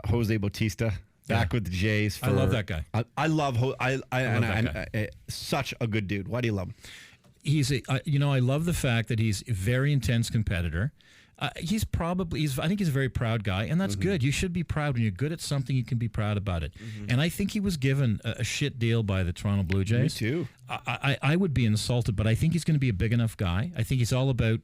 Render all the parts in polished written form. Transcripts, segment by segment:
Jose Bautista back with the Jays. I love that guy. I love such a good dude. Why do you love him? I love the fact that he's a very intense competitor. I think he's a very proud guy, and that's good. You should be proud. When you're good at something, you can be proud about it. And I think he was given a shit deal by the Toronto Blue Jays. Me too. I would be insulted, but I think he's going to be a big enough guy. I think he's all about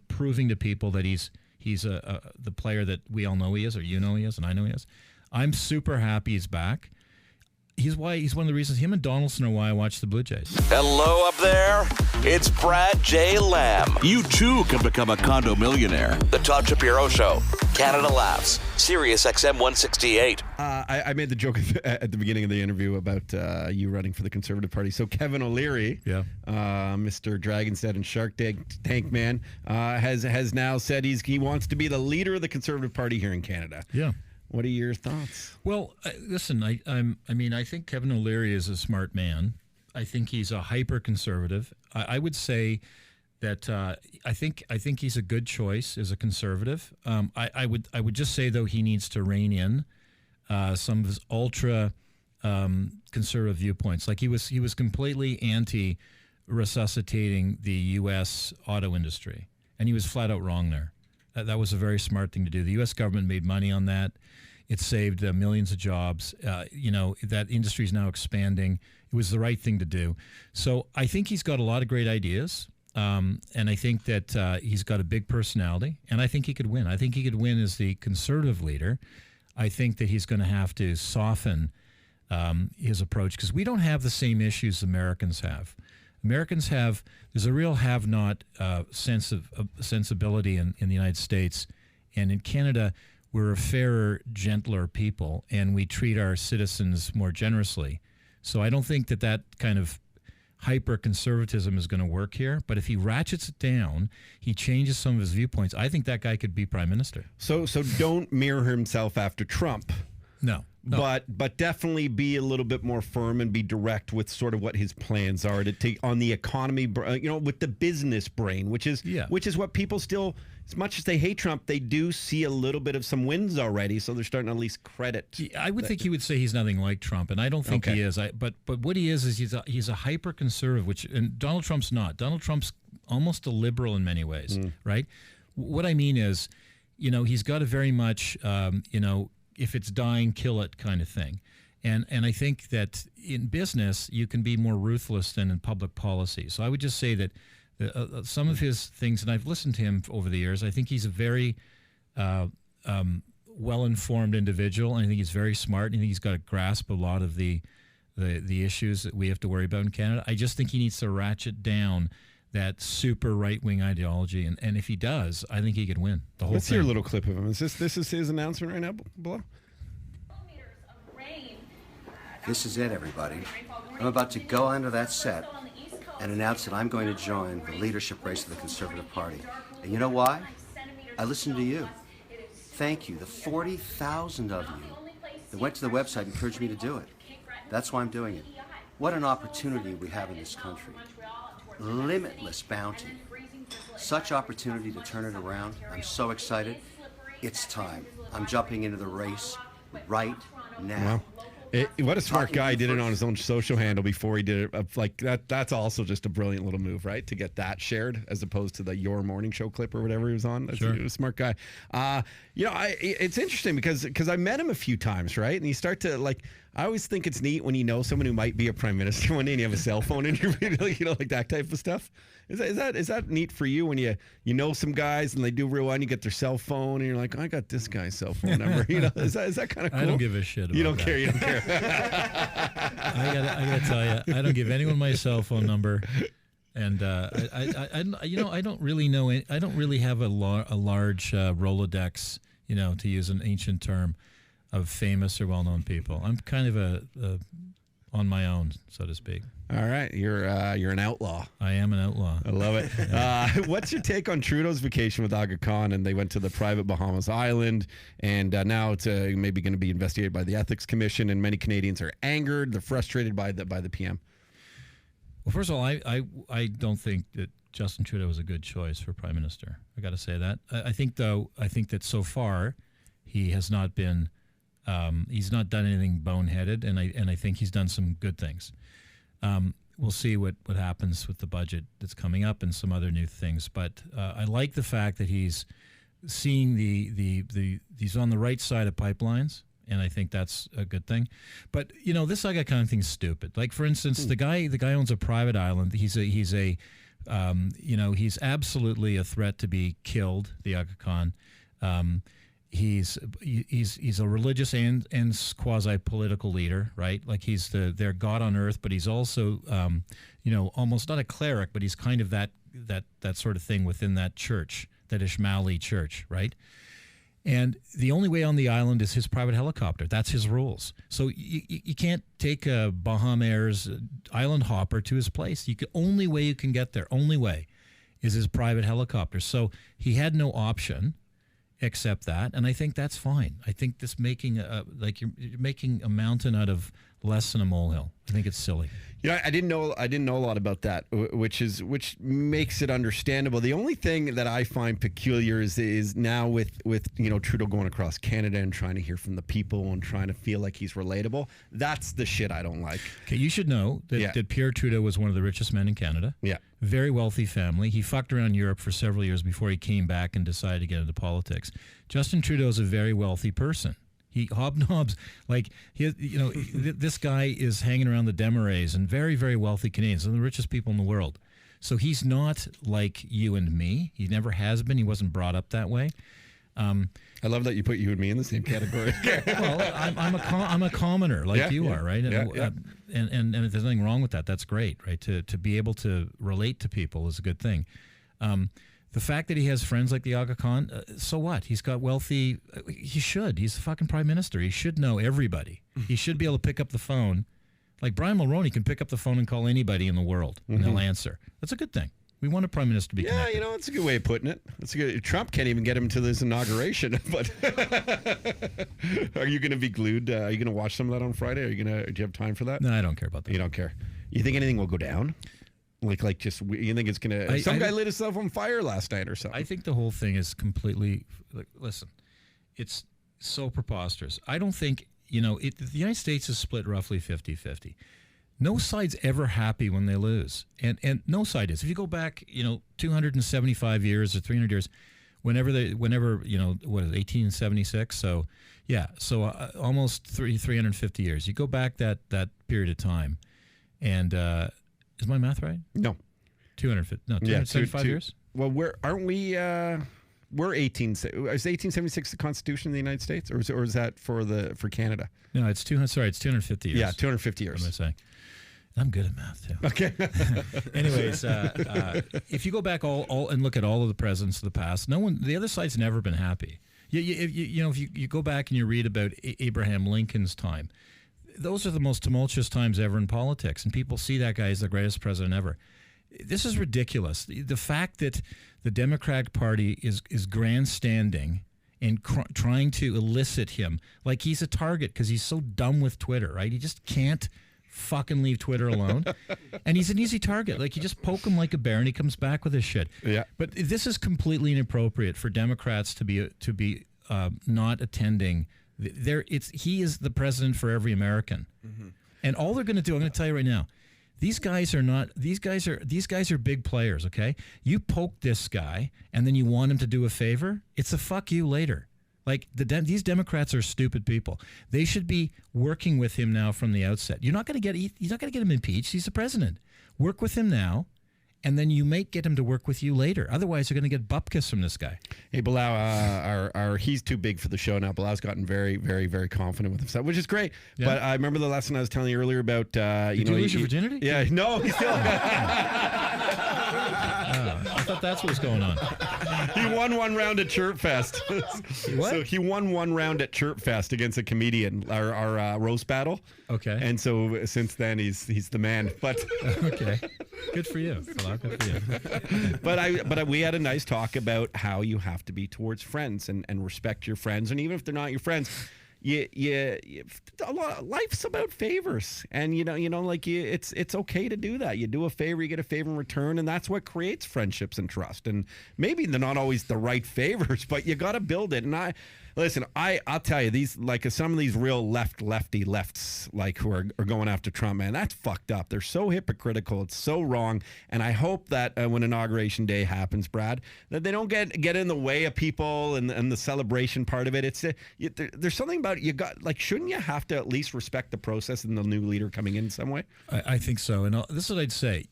proving to people that he's the player that we all know he is, or you know he is, and I know he is. I'm super happy he's back. He's one of the reasons. Him and Donaldson are why I watch the Blue Jays. Hello up there. It's Brad J. Lamb. You too can become a condo millionaire. The Todd Shapiro Show. Canada Laughs. SiriusXM 168. I made the joke at the beginning of the interview about you running for the Conservative Party. So Kevin O'Leary, Mr. Dragon's Den and Shark Tank Man, has now said he wants to be the leader of the Conservative Party here in Canada. Yeah. What are your thoughts? Well, listen, I think Kevin O'Leary is a smart man. I think he's a hyper-conservative. I would say that I think he's a good choice as a conservative. I would just say, though, he needs to rein in some of his ultra conservative viewpoints. Like he was completely anti resuscitating the U.S. auto industry, and he was flat out wrong there. That was a very smart thing to do. The U.S. government made money on that. It saved millions of jobs. That industry is now expanding. It was the right thing to do. So I think he's got a lot of great ideas, and I think that he's got a big personality, and I think he could win. I think he could win as the conservative leader. I think that he's going to have to soften his approach because we don't have the same issues Americans have. There's a real have-not sensibility in the United States. And in Canada, we're a fairer, gentler people, and we treat our citizens more generously. So I don't think that kind of hyper-conservatism is going to work here. But if he ratchets it down, he changes some of his viewpoints, I think that guy could be prime minister. So don't mirror himself after Trump. No. But definitely be a little bit more firm and be direct with sort of what his plans are to take on the economy, with the business brain, which is what people still, as much as they hate Trump, they do see a little bit of some wins already, so they're starting to at least credit. I would think he would say he's nothing like Trump, and I don't think he is. But what he is he's a hyper conservative, and Donald Trump's not. Donald Trump's almost a liberal in many ways, right? What I mean is, he's got a very much, if it's dying, kill it kind of thing. And I think that in business, you can be more ruthless than in public policy. So I would just say that some of his things, and I've listened to him over the years, I think he's a very well-informed individual, and I think he's very smart, and I think he's got a grasp of a lot of the issues that we have to worry about in Canada. I just think he needs to ratchet down that super right-wing ideology, and if he does, I think he could win the whole Let's thing. hear a little clip of him. This is his announcement right now, below? This is it, everybody. I'm about to go onto that set and announce that I'm going to join the leadership race of the Conservative Party. And you know why? I listened to you. Thank you. The 40,000 of you that went to the website and encouraged me to do it. That's why I'm doing it. What an opportunity we have in this country. Limitless bounty. Such opportunity to turn it around. I'm so excited. It's time. I'm jumping into the race right now. Wow. What a smart guy. Did it on his own social handle before he did it. Like that's also just a brilliant little move, right? To get that shared as opposed to the Your Morning Show clip or whatever he was on. He was a smart guy. It's interesting because I met him a few times, right? And you start to I always think it's neat when you know someone who might be a prime minister one day and you have a cell phone interview, like that type of stuff. Is that neat for you when you know some guys and they do real well and you get their cell phone and you're like, I got this guy's cell phone number. Is that kind of cool? I don't give a shit about You don't that. care. You don't care. I gotta tell you, I don't give anyone my cell phone number, and I don't really know. I don't really have a large Rolodex, to use an ancient term, of famous or well-known people. I'm kind of a on my own, so to speak. All right, you're an outlaw. I am an outlaw. I love it. What's your take on Trudeau's vacation with Aga Khan? And they went to the private Bahamas island, and now it's maybe going to be investigated by the Ethics Commission. And many Canadians are angered. They're frustrated by the PM. Well, first of all, I don't think that Justin Trudeau is a good choice for prime minister. I got to say that. I think that so far he has not been He's not done anything boneheaded, and I think he's done some good things. We'll see what happens with the budget that's coming up and some other new things. But I like the fact that he's seeing he's on the right side of pipelines, and I think that's a good thing. But this Aga Khan thing's stupid. Like, for instance, the guy owns a private island. He's absolutely a threat to be killed. The Aga Khan. He's a religious and quasi-political leader, right? Like, he's their God on earth, but he's also almost not a cleric, but he's kind of that sort of thing within that church, that Ismaili church, right? And the only way on the island is his private helicopter. That's his rules. So you can't take a Bahamair's island hopper to his place. Only way you can get there, only way, is his private helicopter. So he had no option except that, and I think that's fine. I think this making you're making a mountain out of less than a molehill. I think it's silly. I didn't know a lot about that, which makes it understandable. The only thing that I find peculiar is now with Trudeau going across Canada and trying to hear from the people and trying to feel like he's relatable. That's the shit I don't like. Okay, you should know that Pierre Trudeau was one of the richest men in Canada. Yeah. Very wealthy family. He fucked around Europe for several years before he came back and decided to get into politics. Justin Trudeau is a very wealthy person. He hobnobs, this guy is hanging around the Desmarais and very, very wealthy Canadians, some of the richest people in the world. So he's not like you and me. He never has been. He wasn't brought up that way. I love that you put you and me in the same category. Well, I'm a commoner like you are, right? Yeah. And if there's nothing wrong with that, that's great, right? To be able to relate to people is a good thing. The fact that he has friends like the Aga Khan, so what? He's got wealthy. He should. He's the fucking prime minister. He should know everybody. He should be able to pick up the phone. Like Brian Mulroney can pick up the phone and call anybody in the world, and they'll answer. That's a good thing. We want a prime minister to be connected. Yeah, it's a good way of putting it. That's a good. Trump can't even get him to this inauguration. But are you going to be glued? Are you going to watch some of that on Friday? Do you have time for that? No, I don't care about that. You don't care. You think anything will go down? Like just you think it's gonna? Some guy lit himself on fire last night or something. I think the whole thing is completely. Listen, it's so preposterous. I don't think the United States is split roughly 50-50. No side's ever happy when they lose, and no side is. If you go back, 275 years or 300 years, whenever what is it, 1876? So yeah, almost 350 years. You go back that period of time, and. Is my math right? No. 275 years? Well, aren't we? We're 1876 the Constitution of the United States, or is that for Canada? No, it's 250 years. Yeah, 250 years. What am I saying? I'm good at math too. Okay. Anyways, if you go back all and look at all of the presidents of the past, the other side's never been happy. If you go back and you read about Abraham Lincoln's time. Those are the most tumultuous times ever in politics, and people see that guy as the greatest president ever. This is ridiculous. The fact that the Democratic Party is grandstanding and trying to elicit him like he's a target because he's so dumb with Twitter, right? He just can't fucking leave Twitter alone. And he's an easy target. Like, you just poke him like a bear and he comes back with his shit. Yeah. But this is completely inappropriate for Democrats to be not attending. He is the president for every American, and all they're going to do. I'm going to tell you right now, these guys are big players. Okay, you poke this guy, and then you want him to do a favor. It's a fuck you later. Like these Democrats are stupid people. They should be working with him now from the outset. You're not going to get him impeached. He's the president. Work with him now. And then you may get him to work with you later. Otherwise, you're going to get bupkis from this guy. Hey, Bilal, he's too big for the show now. Bilal's gotten very, very, very confident with himself, which is great. Yeah. But I remember the lesson I was telling you earlier about, Did you lose your virginity? Yeah, no, he's still. I thought that's what was going on. He won one round at Chirp Fest. What? So he won one round at Chirp Fest against a comedian, our roast battle. Okay. And so since then, he's the man. But okay, good for you. Good for you. But we had a nice talk about how you have to be towards friends and respect your friends, and even if they're not your friends. Life's about favors, and it's okay to do that. You do a favor, you get a favor in return, and that's what creates friendships and trust. And maybe they're not always the right favors, but you got to build it. And Listen, I'll tell you, these like some of these real lefts like who are going after Trump, man, that's fucked up. They're so hypocritical. It's so wrong. And I hope that when Inauguration Day happens, Brad, that they don't get in the way of people and the celebration part of it. It's there's something about you got like, shouldn't you have to at least respect the process and the new leader coming in some way? I think so. And this is what I'd say.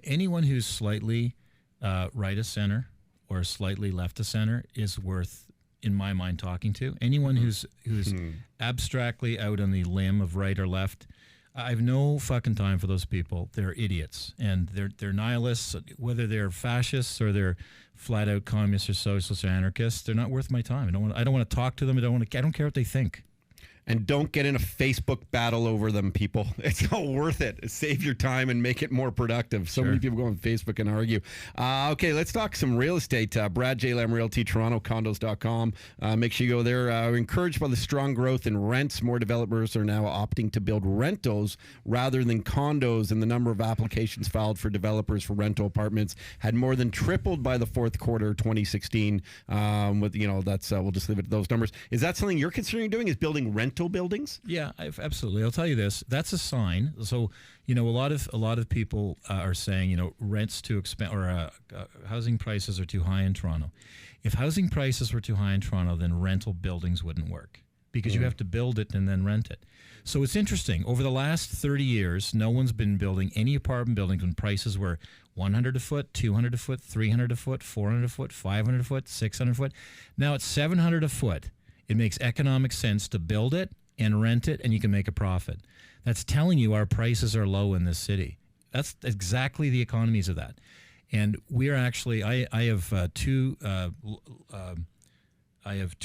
Anyone who's slightly right of center or slightly left of center is worth, in my mind, talking to. Anyone who's abstractly out on the limb of right or left, I have no fucking time for those people. They're idiots, and they're nihilists. Whether they're fascists or they're flat out communists or socialists or anarchists, they're not worth my time. I don't want to talk to them. I don't care what they think. And don't get in a Facebook battle over them, people. It's not worth it. Save your time and make it more productive. So many people go on Facebook and argue. Okay, let's talk some real estate. Brad J. Lamb Realty, TorontoCondos.com. Make sure you go there. Encouraged by the strong growth in rents, more developers are now opting to build rentals rather than condos, and the number of applications filed for developers for rental apartments had more than tripled by the fourth quarter 2016. That's we'll just leave it at those numbers. Is that something you're considering doing? Is building rental buildings? Yeah, absolutely. I'll tell you this. That's a sign. So, a lot of people are saying, rents too expensive or housing prices are too high in Toronto. If housing prices were too high in Toronto, then rental buildings wouldn't work because you have to build it and then rent it. So it's interesting. Over the last 30 years, no one's been building any apartment buildings when prices were $100 a foot, $200 a foot, $300 a foot, $400 a foot, $500 a foot, $600 a foot. Now it's $700 a foot. It makes economic sense to build it and rent it, and you can make a profit. That's telling you our prices are low in this city. That's exactly the economies of that. And we're actually, I have two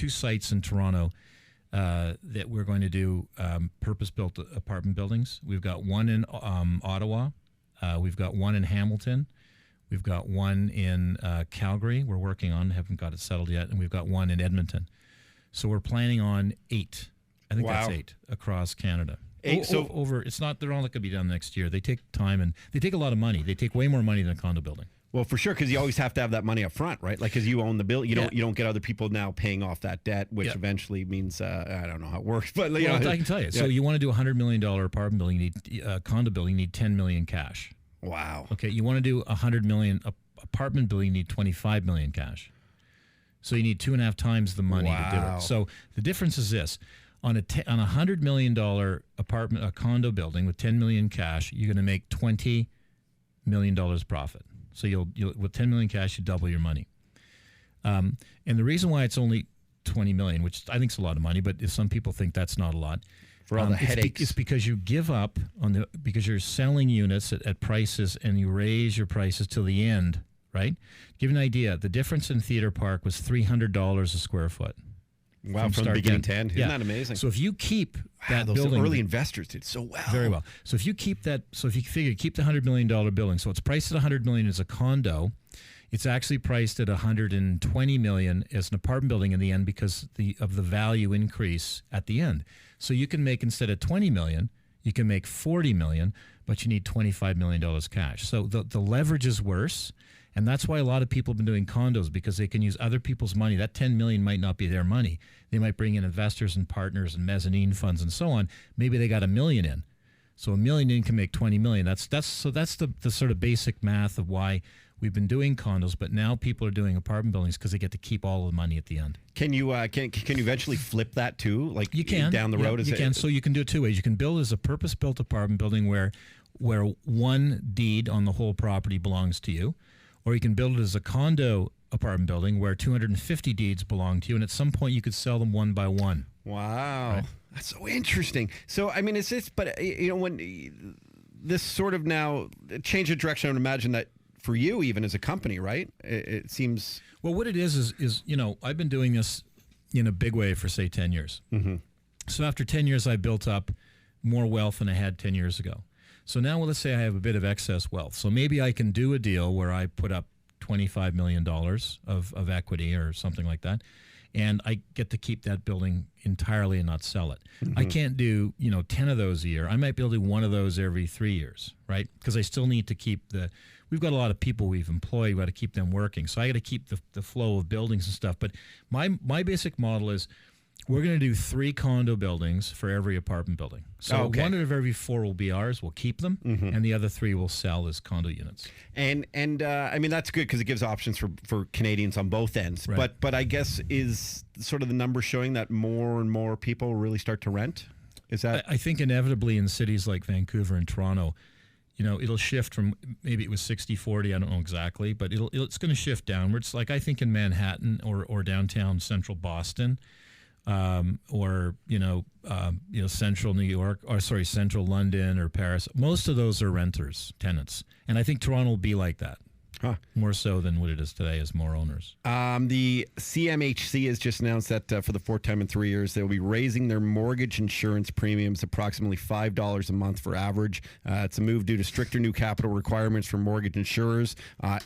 sites in Toronto that we're going to do purpose-built apartment buildings. We've got one in Ottawa. We've got one in Hamilton. We've got one in Calgary. We're working on, haven't got it settled yet, and we've got one in Edmonton. So we're planning on 8. I think that's 8 across Canada. 8. Over. It's not. They're all not going to be done next year. They take time and they take a lot of money. They take way more money than a condo building. Well, for sure, because you always have to have that money up front, right? Like, because you own the bill, you don't get other people now paying off that debt, which eventually means I don't know how it works, but I can tell you. So you want to do a $100 million apartment building, you need condo building, you need $10 million cash. Wow. Okay, you want to do a $100 million apartment building, you need $25 million cash. So you need 2.5 times the money to do it. So the difference is this: on a $100 million a condo building with $10 million cash, you're going to make $20 million profit. So you'll with $10 million cash, you double your money. And the reason why it's only $20 million, which I think is a lot of money, but some people think that's not a lot. For all the headaches. It's because you give up because you're selling units at prices and you raise your prices till the end. Right? Give you an idea. The difference in Theatre Park was $300 a square foot. Wow, from the beginning to end. Isn't that amazing? So if you keep that those building, early investors did so well. Very well. So if you keep that, keep the $100 million building. So it's priced at $100 million as a condo. It's actually priced at $120 million as an apartment building in the end because of the value increase at the end. So you can make, instead of $20 million, you can make $40 million, but you need $25 million cash. So the leverage is worse. And that's why a lot of people have been doing condos, because they can use other people's money. That $10 million might not be their money. They might bring in investors and partners and mezzanine funds and so on. Maybe they got $1 million in. So $1 million in can make $20 million. That's the sort of basic math of why we've been doing condos, but now people are doing apartment buildings because they get to keep all of the money at the end. Can you can you eventually flip that too? Like you can down the road. You can. So you can do it two ways. You can build as a purpose-built apartment building where one deed on the whole property belongs to you. Or you can build it as a condo apartment building where 250 deeds belong to you, and at some point you could sell them one by one. Wow. Right? That's so interesting. So, I mean, it's just, but, when this sort of now change of direction, I would imagine that for you, even as a company, right? It seems. Well, what it is I've been doing this in a big way for, say, 10 years. Mm-hmm. So after 10 years, I built up more wealth than I had 10 years ago. So now, let's say I have a bit of excess wealth. So maybe I can do a deal where I put up $25 million of equity or something like that, and I get to keep that building entirely and not sell it. Mm-hmm. I can't do 10 of those a year. I might be able to do one of those every 3 years, right? Because I still need to keep we've got a lot of people we've employed. We've got to keep them working. So I got to keep the flow of buildings and stuff. But my basic model is We're going to do 3 condo buildings for every apartment building. So Okay. 1 out of every 4 will be ours. We'll keep them, and the other 3 will sell as condo units. And I mean, that's good because it gives options for Canadians on both ends. Right. But I guess is sort of the number showing that more and more people really start to rent? Is that I think inevitably in cities like Vancouver and Toronto, it'll shift from maybe it was 60-40, I don't know exactly, but it's going to shift downwards. Like I think in Manhattan or downtown central Boston, or central New York, or central London or Paris, most of those are renters, tenants, and I think Toronto will be like that. Huh. More so than what it is today, as more owners. The CMHC has just announced that for the 4th time in 3 years, they'll be raising their mortgage insurance premiums approximately $5 a month for average. It's a move due to stricter new capital requirements for mortgage insurers.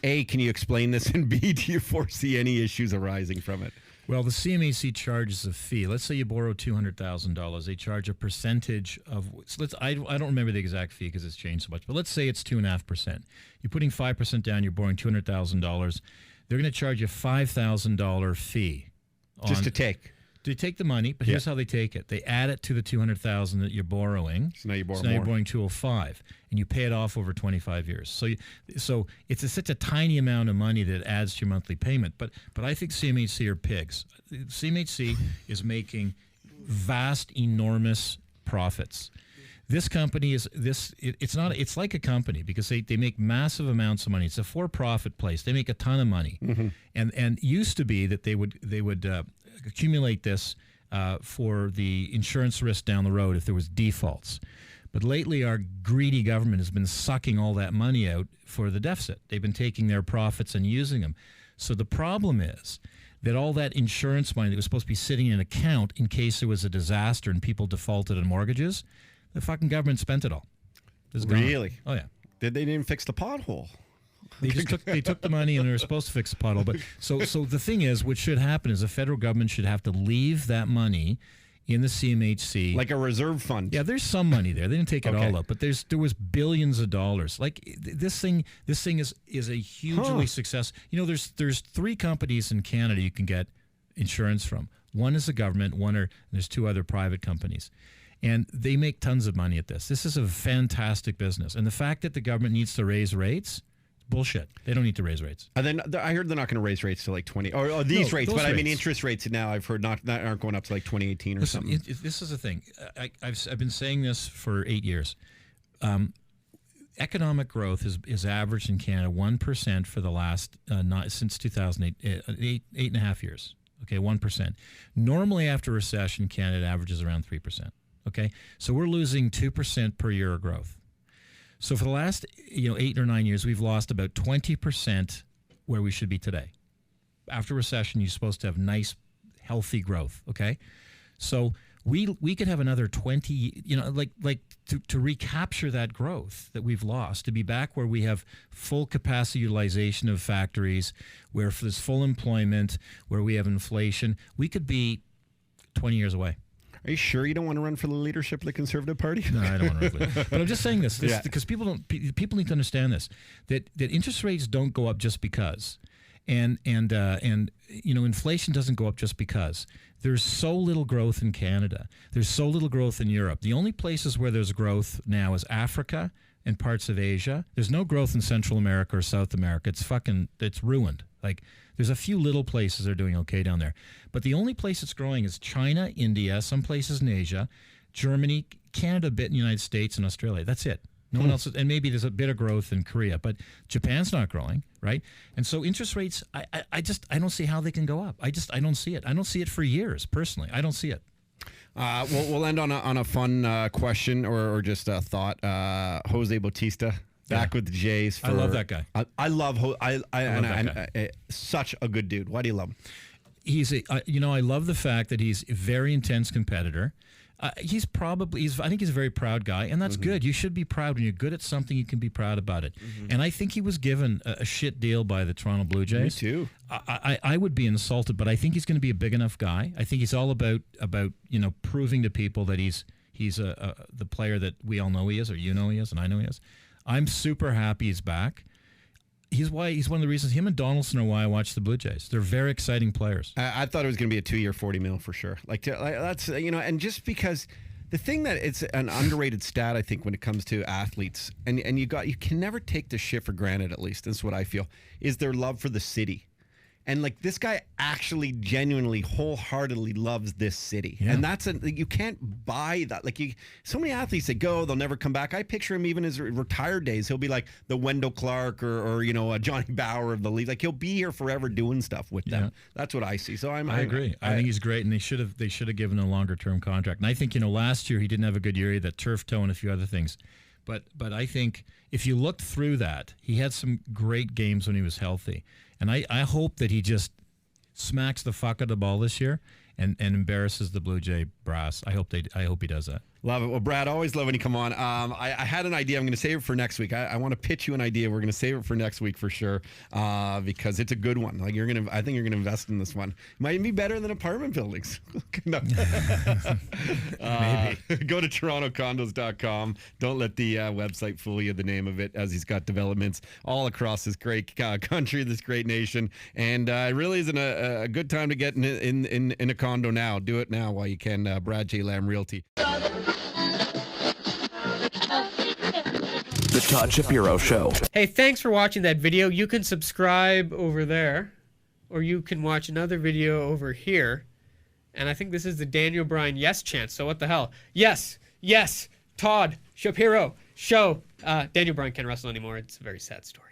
A, can you explain this? And B, do you foresee any issues arising from it? Well, the CMHC charges a fee. Let's say you borrow $200,000. They charge a percentage of. So I don't remember the exact fee because it's changed so much. But let's say it's 2.5%. You're putting 5% down. You're borrowing $200,000. They're going to charge you a $5,000 fee Just to take. They take the money, but here's how they take it. They add it to the $200,000 that you're borrowing. So now you borrow So now more. you're borrowing $205,000, and you pay it off over 25 years. So it's such a tiny amount of money that adds to your monthly payment. But I think CMHC are pigs. CMHC is making vast, enormous profits. This company it's like a company because they make massive amounts of money. It's a for-profit place. They make a ton of money. And used to be that they would accumulate this for the insurance risk down the road if there was defaults. But lately our greedy government has been sucking all that money out for the deficit. They've been taking their profits and using them. So the problem is that all that insurance money that was supposed to be sitting in an account in case there was a disaster and people defaulted on mortgages, the fucking government spent it all. It's gone. Really? Oh, yeah. They didn't fix the pothole. They took the money and they were supposed to fix the pothole. But so the thing is, what should happen is the federal government should have to leave that money in the CMHC, Like a reserve fund. Yeah, there's some money there. They didn't take it all up, but there was billions of dollars. Like this thing is a hugely success. There's 3 companies in Canada you can get insurance from. One is the government. There's 2 other private companies. And they make tons of money at this. This is a fantastic business. And the fact that the government needs to raise rates, bullshit. They don't need to raise rates. And then I heard they're not going to raise rates to like 20 or these rates, but I mean interest rates now I've heard aren't going up to like 2018 or something. This is the thing. I've been saying this for 8 years. Economic growth is averaged in Canada 1% for the last since 2008, 8.5 years. Okay, 1%. Normally after recession, Canada averages around 3%. Okay, so we're losing 2% per year of growth. So for the last 8 or 9 years, we've lost about 20% where we should be today. After recession, you're supposed to have nice, healthy growth. Okay, so we could have another 20. To recapture that growth that we've lost, to be back where we have full capacity utilization of factories, where there's full employment, where we have inflation. We could be 20 years away. Are you sure you don't want to run for the leadership of the Conservative Party? No, I don't want to run for it. But I'm just saying this because people need to understand this, that interest rates don't go up just because. And inflation doesn't go up just because. There's so little growth in Canada. There's so little growth in Europe. The only places where there's growth now is Africa and parts of Asia. There's no growth in Central America or South America. It's ruined. Like, there's a few little places that are doing okay down there. But the only place that's growing is China, India, some places in Asia, Germany, Canada, a bit in the United States, and Australia. That's it. No one else, and maybe there's a bit of growth in Korea, but Japan's not growing, right? And so interest rates, I don't see how they can go up. I don't see it. I don't see it for years, personally. I don't see it. We'll end on a fun question or just a thought. Jose Bautista back with the Jays. I love that guy. I love that guy. Such a good dude. Why do you love him? I love the fact that he's a very intense competitor. I think he's a very proud guy, and that's good. You should be proud. When you're good at something, you can be proud about it. And I think he was given a shit deal by the Toronto Blue Jays. Me too. I would be insulted, but I think he's going to be a big enough guy. I think he's all about proving to people that he's the player that we all know he is, or he is, and I know he is. I'm super happy he's back. he's one of the reasons him and Donaldson are why I watch the Blue Jays. They're very exciting players. I thought it was going to be a 2-year, $40 million for sure. Like that's and just because the thing that it's an underrated stat, I think, when it comes to athletes, and you can never take this shit for granted. At least that's what I feel, is their love for the city. And like this guy actually genuinely wholeheartedly loves this city. Yeah. And you can't buy that. Like so many athletes that go, they'll never come back. I picture him even his retired days. He'll be like the Wendell Clark or a Johnny Bauer of the league. Like he'll be here forever doing stuff with them. Yeah. That's what I see. So I agree. I think he's great, and they should have given a longer term contract. And I think last year he didn't have a good year. He had that turf toe and a few other things. But I think if you looked through that, he had some great games when he was healthy. And I hope that he just smacks the fuck out of the ball this year and embarrasses the Blue Jay brass. I hope he does that. Love it. Well, Brad, always love when you come on. I had an idea. I'm going to save it for next week. I want to pitch you an idea. We're going to save it for next week for sure because it's a good one. Like I think you're going to invest in this one. Might even be better than apartment buildings. Maybe. Go to TorontoCondos.com. Don't let the website fool you. The name of it, as he's got developments all across this great country, this great nation, and it really isn't a good time to get in a condo now. Do it now while you can. Brad J. Lamb Realty. The Todd Shapiro Show. Hey, thanks for watching that video. You can subscribe over there, or you can watch another video over here. And I think this is the Daniel Bryan yes chant. So what the hell? Yes, Todd Shapiro Show. Daniel Bryan can't wrestle anymore. It's a very sad story.